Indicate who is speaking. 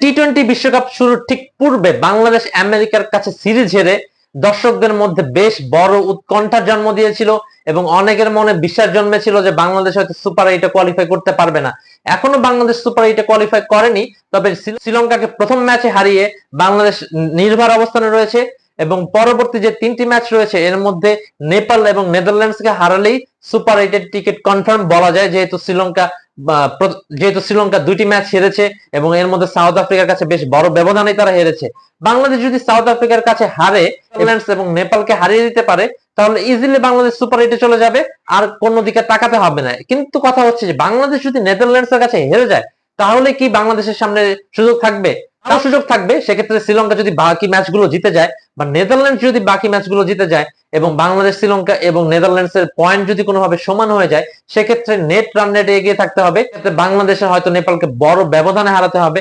Speaker 1: টি-20 বিশ্বকাপ শুরুর ঠিক পূর্বে বাংলাদেশ আমেরিকার কাছে সিরিজ হেরে দর্শকদের মধ্যে বেশ বড় উৎকণ্ঠার জন্ম দিয়েছিল এবং অনেকের মনে বিশ্বাস জন্মেছিল যে বাংলাদেশ হয়তো সুপার 8-এ কোয়ালিফাই করতে পারবে না। এখনো বাংলাদেশ সুপার 8-এ কোয়ালিফাই করেনি, তবে শ্রীলঙ্কাকে প্রথম ম্যাচে হারিয়ে বাংলাদেশ নির্ভর অবস্থানে রয়েছে এবং পরবর্তী যে 3টি ম্যাচ রয়েছে এর মধ্যে নেপাল এবং নেদারল্যান্ডসকে হারালেই সুপার 8-এর টিকিট কনফার্ম বলা যায়, যেহেতু শ্রীলঙ্কা 2টি ম্যাচ হেরেছে এবং এর মধ্যে সাউথ আফ্রিকার কাছে বেশ বড় ব্যবধানে তারা হেরেছে। বাংলাদেশ যদি সাউথ আফ্রিকার কাছে হারে এবং নেপালকে হারিয়ে দিতে পারে তাহলে ইজিলি বাংলাদেশ সুপার 8-এ চলে যাবে, আর কোনো দিকে তাকাতে হবে না। কিন্তু কথা হচ্ছে যে বাংলাদেশ যদি নেদারল্যান্ডসের কাছে হেরে যায় তাহলে কি বাংলাদেশের সামনে সুযোগ থাকবে? সুযোগ থাকবে। সেক্ষেত্রে শ্রীলঙ্কা যদি বাকি ম্যাচগুলো জিতে যায় বা নেদারল্যান্ডস যদি বাকি ম্যাচগুলো জিতে যায় এবং বাংলাদেশ, শ্রীলঙ্কা এবং নেদারল্যান্ডসের পয়েন্ট যদি কোনোভাবে সমান হয়ে যায়, সেক্ষেত্রে নেট রান রেটে এগিয়ে থাকতে হবে। বাংলাদেশের হয়তো নেপালকে বড় ব্যবধানে হারাতে হবে।